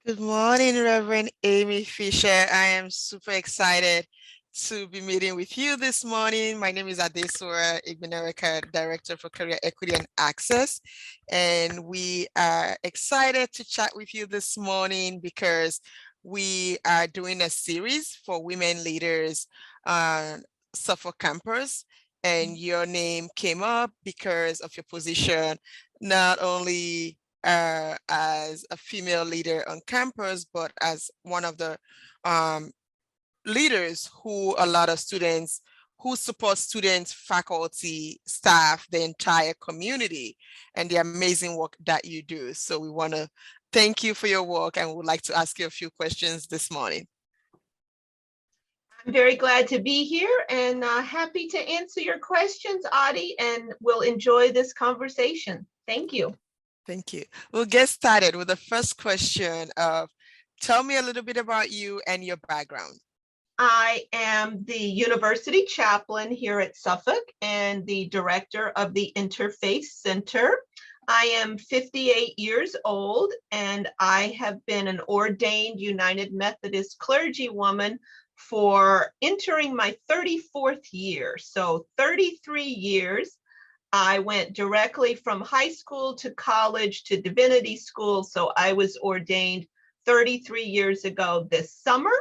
Good morning, Reverend Amy Fisher. I am super excited to be meeting with you this morning. My name is Adesuwa Igbineweka, Director for Career Equity and Access. And we are excited to chat with you this morning because we are doing a series for women leaders on Suffolk campus. And your name came up because of your position, not only as a female leader on campus, but as one of the leaders who a lot of students who support students, faculty, staff, the entire community, and the amazing work that you do. So we want to thank you for your work and would like to ask you a few questions this morning. I'm very glad to be here and happy to answer your questions, Adi, and we'll enjoy this conversation. Thank you. Thank you. We'll get started with the first question of, tell me a little bit about you and your background. I am the university chaplain here at Suffolk and the director of the Interfaith Center. I am 58 years old and I have been an ordained United Methodist clergywoman for entering my 34th year. So 33 years. I went directly from high school to college to divinity school. So I was ordained 33 years ago this summer.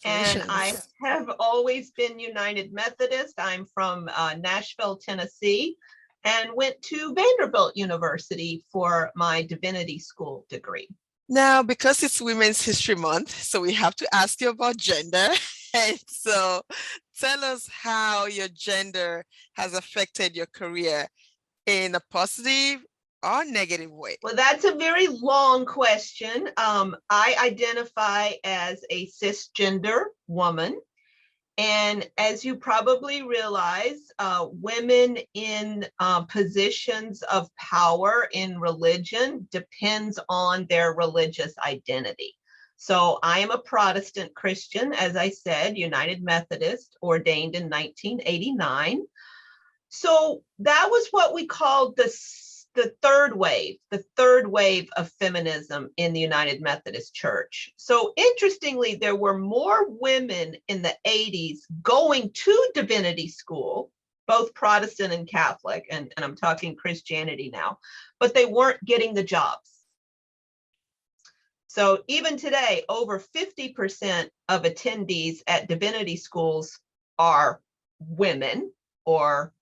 And I have always been United Methodist. I'm from Nashville, Tennessee, and went to Vanderbilt University for my divinity school degree. Now, because it's Women's History Month, so we have to ask you about gender. And so tell us how your gender has affected your career in a positive or negative way. Well, that's a very long question. I identify as a cisgender woman. And as you probably realize, women in positions of power in religion depends on their religious identity. So I am a Protestant Christian, as I said, United Methodist, ordained in 1989. So that was what we called the third wave of feminism in the United Methodist Church. So interestingly, there were more women in the 80s going to divinity school, both Protestant and Catholic, and I'm talking Christianity now, but they weren't getting the jobs. So even today, over 50% of attendees at divinity schools are women or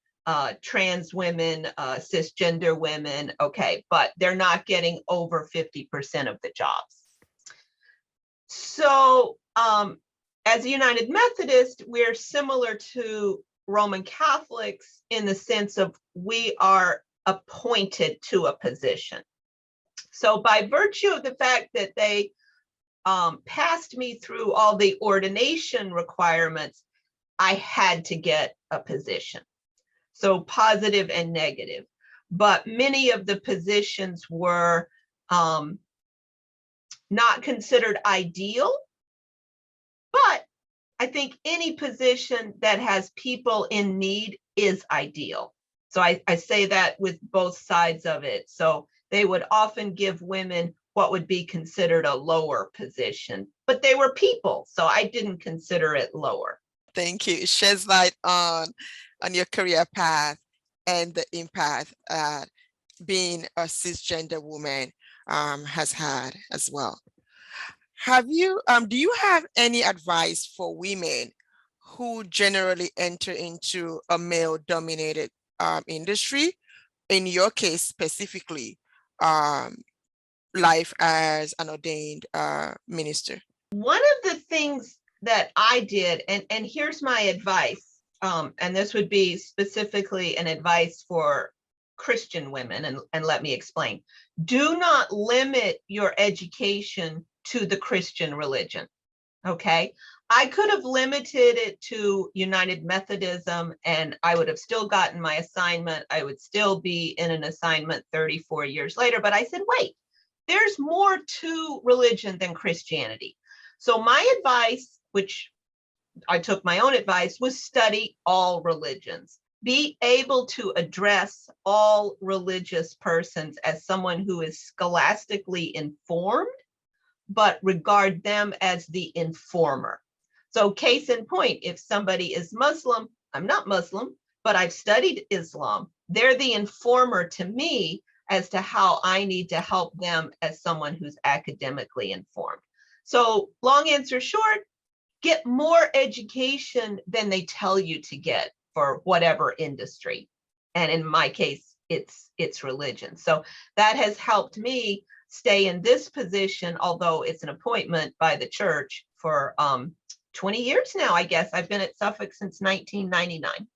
trans women, cisgender women, okay, but they're not getting over 50% of the jobs. So as a United Methodist, we're similar to Roman Catholics in the sense of we are appointed to a position. So by virtue of the fact that they passed me through all the ordination requirements, I had to get a position. So positive and negative. But many of the positions were not considered ideal. But I think any position that has people in need is ideal. So I say that with both sides of it. So they would often give women what would be considered a lower position, but they were people. So I didn't consider it lower. Thank you. It sheds light on your career path and the impact being a cisgender woman has had as well. Do you have any advice for women who generally enter into a male-dominated industry? In your case specifically, life as an ordained minister? One of the things that I did, and here's my advice, and this would be specifically an advice for Christian women, and let me explain. Do not limit your education to the Christian religion, okay? I could have limited it to United Methodism and I would have still gotten my assignment. I would still be in an assignment 34 years later, but I said, wait, there's more to religion than Christianity. So my advice, which I took my own advice, was study all religions. Be able to address all religious persons as someone who is scholastically informed, but regard them as the informer. So case in point, if somebody is Muslim, I'm not Muslim, but I've studied Islam. They're the informer to me as to how I need to help them as someone who's academically informed. So long answer short, get more education than they tell you to get for whatever industry. And in my case, it's religion. So that has helped me stay in this position, although it's an appointment by the church for 20 years now, I guess. I've been at Suffolk since 1999.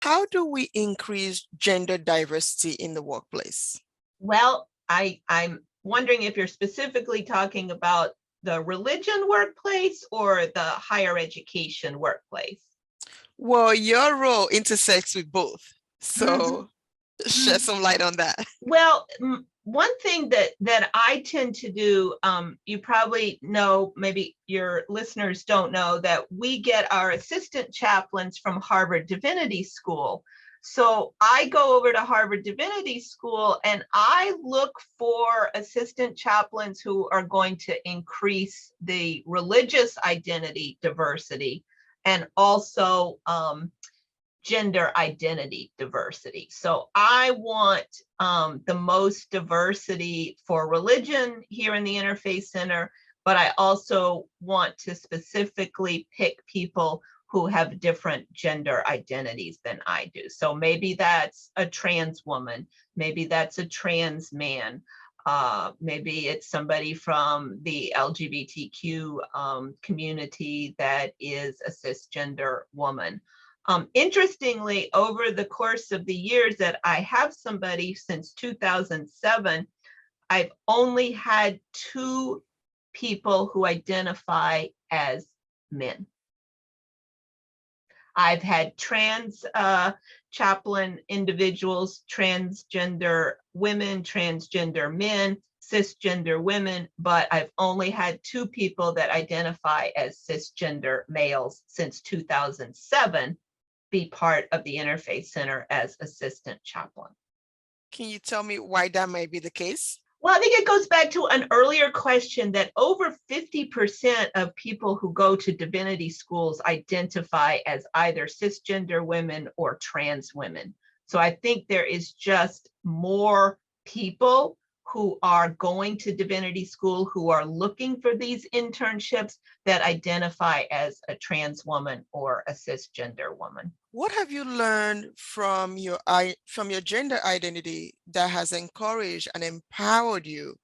How do we increase gender diversity in the workplace? Well, I'm wondering if you're specifically talking about the religion workplace or the higher education workplace. Well, your role intersects with both. So shed some light on that. Well, one thing that I tend to do, you probably know, maybe your listeners don't know, that we get our assistant chaplains from Harvard Divinity School. So I go over to Harvard Divinity School and I look for assistant chaplains who are going to increase the religious identity diversity and also gender identity diversity. So I want the most diversity for religion here in the Interfaith Center, but I also want to specifically pick people who have different gender identities than I do. So maybe that's a trans woman, maybe that's a trans man, maybe it's somebody from the LGBTQ community that is a cisgender woman. Interestingly, over the course of the years that I have somebody since 2007, I've only had 2 people who identify as men. I've had trans chaplain individuals, transgender women, transgender men, cisgender women, but I've only had 2 people that identify as cisgender males since 2007 be part of the Interfaith Center as assistant chaplain. Can you tell me why that might be the case? Well, I think it goes back to an earlier question that over 50% of people who go to divinity schools identify as either cisgender women or trans women. So I think there is just more people who are going to divinity school who are looking for these internships that identify as a trans woman or a cisgender woman. What have you learned from your gender identity that has encouraged and empowered you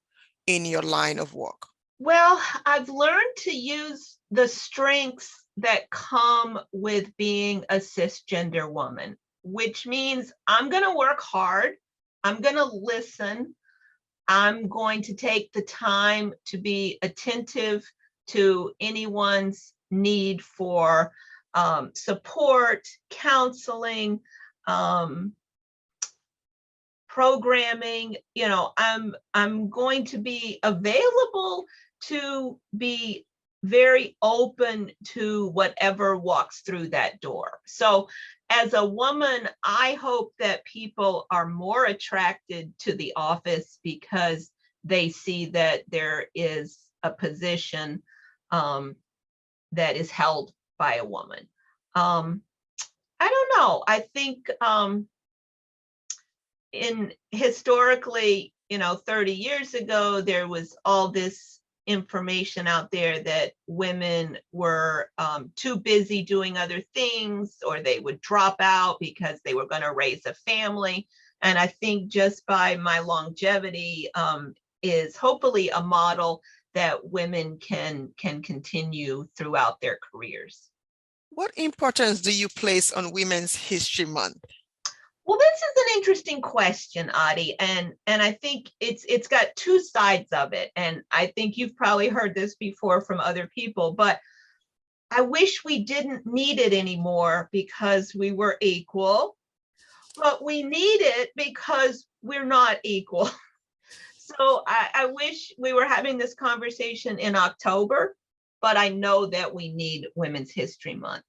in your line of work? Well, I've learned to use the strengths that come with being a cisgender woman, which means I'm going to work hard. I'm going to listen. I'm going to take the time to be attentive to anyone's need for support, counseling, programming. You know, I'm going to be available to be very open to whatever walks through that door. So as a woman, I hope that people are more attracted to the office because they see that there is a position that is held by a woman. I don't know. I think historically, 30 years ago, there was all this information out there that women were too busy doing other things, or they would drop out because they were going to raise a family. And I think just by my longevity is hopefully a model that women can continue throughout their careers. What importance do you place on Women's History Month? Well, this is an interesting question, Adi, and I think it's got 2 sides of it. And I think you've probably heard this before from other people, but I wish we didn't need it anymore because we were equal, but we need it because we're not equal. So I wish we were having this conversation in October, but I know that we need Women's History Month.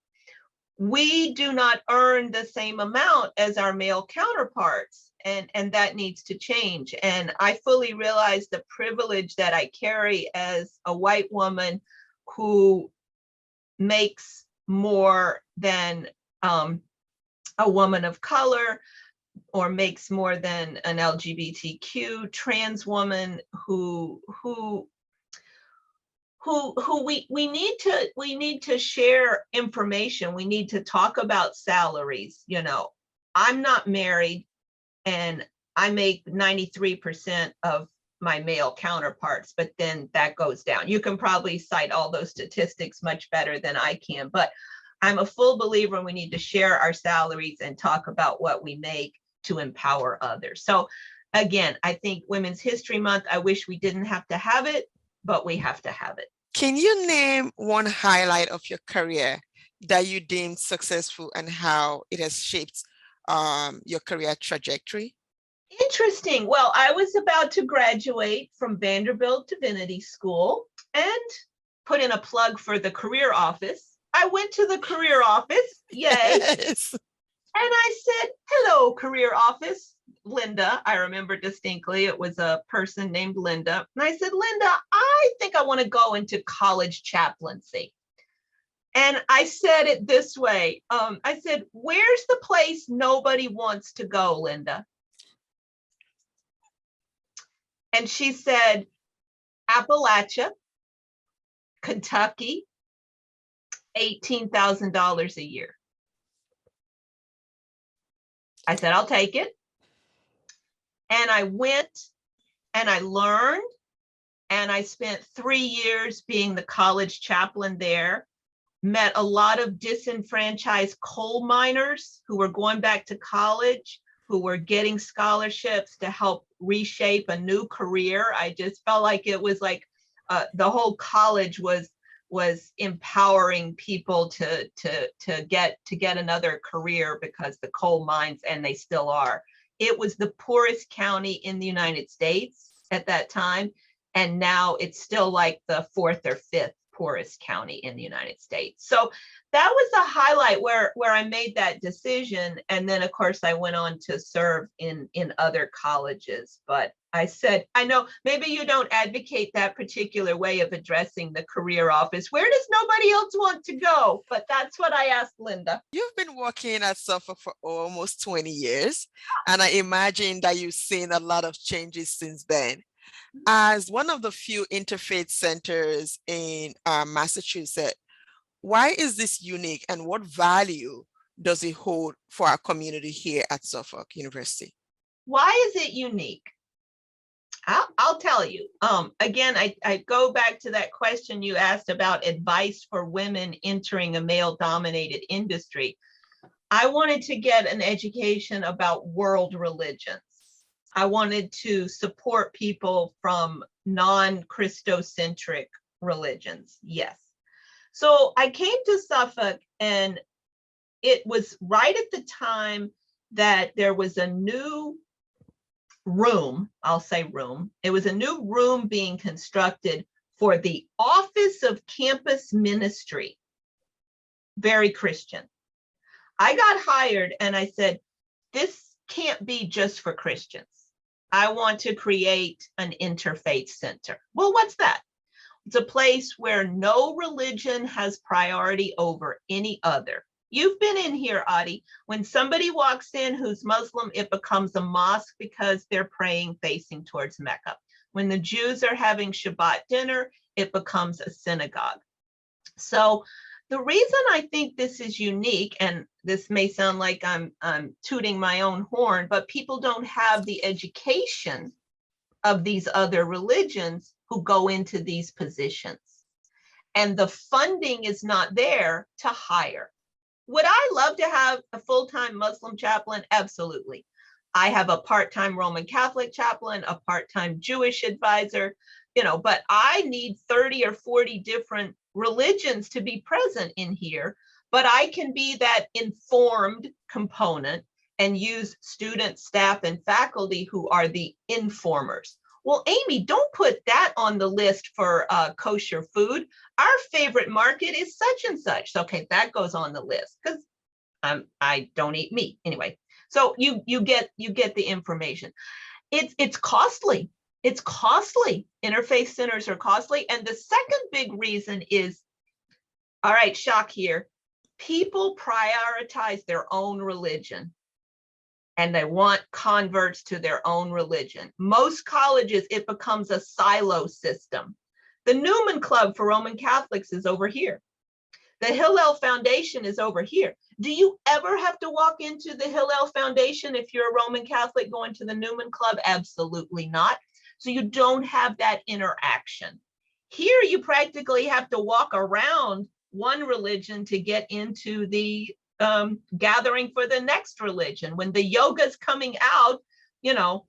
We do not earn the same amount as our male counterparts. and that needs to change. And I fully realize the privilege that I carry as a white woman who makes more than a woman of color, or makes more than an LGBTQ trans woman who we need to share information. We need to talk about salaries. You know, I'm not married and I make 93% of my male counterparts, but then that goes down. You can probably cite all those statistics much better than I can, but I'm a full believer we need to share our salaries and talk about what we make to empower others. So again, I think Women's History Month, I wish we didn't have to have it, but we have to have it. Can you name one highlight of your career that you deemed successful and how it has shaped your career trajectory? Interesting. Well, I was about to graduate from Vanderbilt Divinity School and put in a plug for the career office. I went to the career office, yay. Yes. And I said, hello, career office. Linda, I remember distinctly, it was a person named Linda. And I said, Linda, I think I want to go into college chaplaincy. And I said it this way. I said, where's the place nobody wants to go, Linda? And she said, Appalachia, Kentucky, $18,000 a year. I said, I'll take it. And I went and I learned, and I spent 3 years being the college chaplain there, met a lot of disenfranchised coal miners who were going back to college, who were getting scholarships to help reshape a new career. I just felt like it was like the whole college was empowering people to get another career, because the coal mines, and they still are. It was the poorest county in the United States at that time, and now it's still like the 4th or 5th poorest county in the United States. So that was a highlight where I made that decision. And then of course I went on to serve in other colleges. But I said, I know maybe you don't advocate that particular way of addressing the career office. Where does nobody else want to go? But that's what I asked Linda. You've been working at Suffolk for almost 20 years, and I imagine that you've seen a lot of changes since then. As one of the few interfaith centers in Massachusetts, why is this unique, and what value does it hold for our community here at Suffolk University? Why is it unique? I'll tell you. Again, I go back to that question you asked about advice for women entering a male-dominated industry. I wanted to get an education about world religions. I wanted to support people from non-Christocentric religions. Yes. So I came to Suffolk, and it was right at the time that there was a new room, I'll say room. It was a new room being constructed for the Office of Campus Ministry. Very Christian. I got hired and I said, this can't be just for Christians. I want to create an interfaith center. Well, what's that? It's a place where no religion has priority over any other. You've been in here, Adi. When somebody walks in who's Muslim, it becomes a mosque because they're praying facing towards Mecca. When the Jews are having Shabbat dinner, it becomes a synagogue. So the reason I think this is unique, and this may sound like I'm tooting my own horn, but people don't have the education of these other religions who go into these positions. And the funding is not there to hire. Would I love to have a full-time Muslim chaplain? Absolutely. I have a part-time Roman Catholic chaplain, a part-time Jewish advisor, but I need 30 or 40 different religions to be present in here. But I can be that informed component and use students, staff, and faculty who are the informers. Well, Amy, don't put that on the list for kosher food. Our favorite market is such and such. Okay, that goes on the list because I don't eat meat anyway. So you get the information. It's costly. It's costly. Interfaith centers are costly. And the second big reason is, all right, shock here. People prioritize their own religion and they want converts to their own religion. Most colleges, it becomes a silo system. The Newman Club for Roman Catholics is over here. The Hillel Foundation is over here. Do you ever have to walk into the Hillel Foundation if you're a Roman Catholic going to the Newman Club? Absolutely not. So you don't have that interaction. Here, you practically have to walk around one religion to get into the gathering for the next religion. When the yoga's coming out, you know,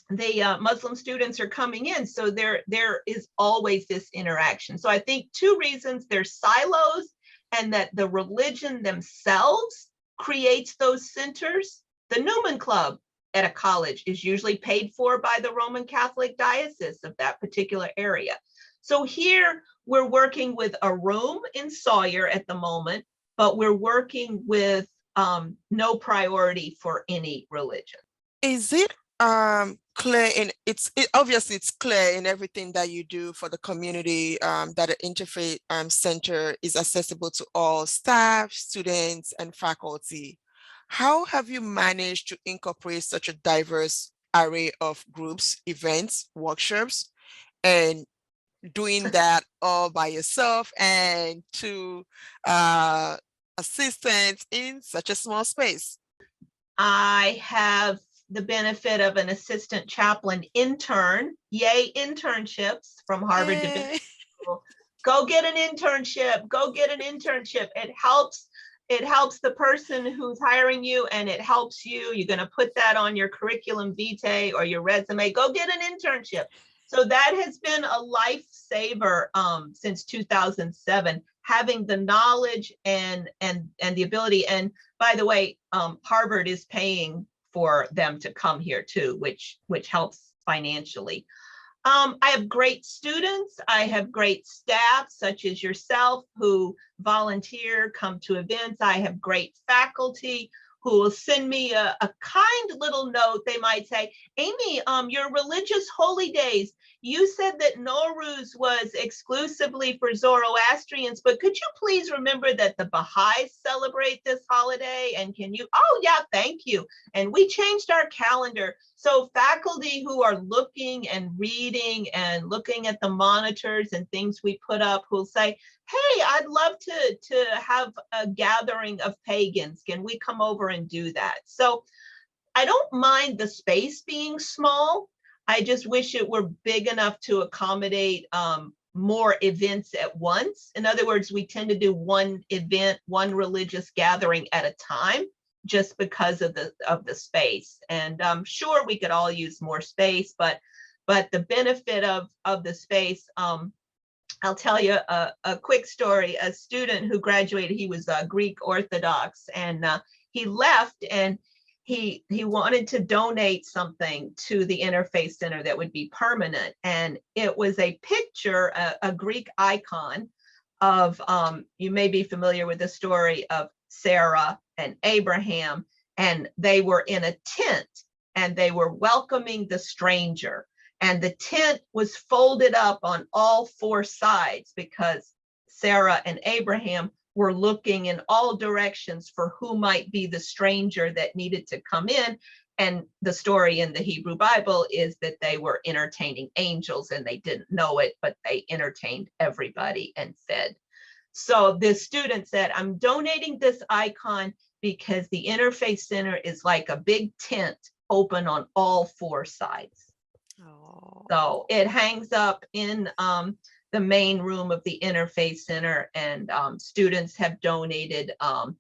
the Muslim students are coming in. So there is always this interaction. So I think two reasons: there's silos, and that the religion themselves creates those centers. The Newman Club at a college is usually paid for by the Roman Catholic diocese of that particular area. So here we're working with a room in Sawyer at the moment, but we're working with no priority for any religion. Is it clear in obviously it's clear in everything that you do for the community, that the Interfaith Center is accessible to all staff, students, and faculty. How have you managed to incorporate such a diverse array of groups, events, workshops, and doing that all by yourself and to assistants in such a small space? I have the benefit of an assistant chaplain intern. Yay, internships from Harvard Divinity School. Go get an internship. Go get an internship. It helps the person who's hiring you, and it helps you. You're going to put that on your curriculum vitae or your resume. Go get an internship. So that has been a lifesaver since 2007, having the knowledge and the ability. And by the way, Harvard is paying for them to come here too, which helps financially. I have great students. I have great staff, such as yourself, who volunteer, come to events. I have great faculty who will send me a kind little note. They might say, Amy, your religious holy days, you said that Nowruz was exclusively for Zoroastrians, but could you please remember that the Baha'is celebrate this holiday? And can you, oh yeah, thank you. And we changed our calendar. So faculty who are looking and reading and looking at the monitors and things we put up will say, hey, I'd love to have a gathering of pagans. Can we come over and do that? So I don't mind the space being small. I just wish it were big enough to accommodate more events at once. In other words, we tend to do one event, one religious gathering at a time, just because of the space. And I'm sure we could all use more space, but the benefit of the space, I'll tell you a quick story. A student who graduated, he was Greek Orthodox, and he left, and he wanted to donate something to the Interfaith Center that would be permanent. And it was a picture, a Greek icon of, you may be familiar with the story of Sarah and Abraham, and they were in a tent and they were welcoming the stranger. And the tent was folded up on all four sides because Sarah and Abraham were looking in all directions for who might be the stranger that needed to come in. And the story in the Hebrew Bible is that they were entertaining angels and they didn't know it, but they entertained everybody and fed. So the student said, I'm donating this icon because the Interfaith Center is like a big tent open on all four sides. Oh. So it hangs up in the main room of the Interfaith Center, and students have donated ohms,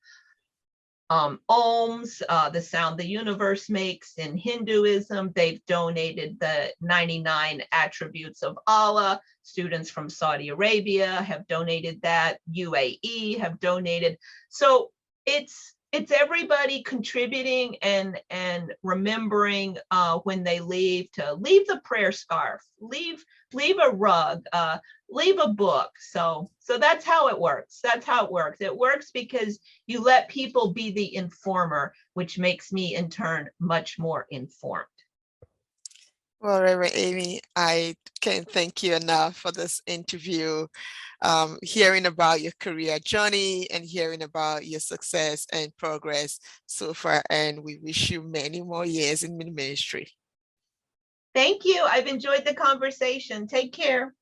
the sound the universe makes in Hinduism. They've donated the 99 attributes of Allah. Students from Saudi Arabia have donated that. UAE have donated. So it's it's everybody contributing and remembering when they leave to leave the prayer scarf, leave a rug, leave a book. So that's how it works. That's how it works. It works because you let people be the informer, which makes me in turn much more informed. Well, Reverend Amy, I can't thank you enough for this interview, hearing about your career journey and hearing about your success and progress so far. And we wish you many more years in ministry. Thank you. I've enjoyed the conversation. Take care.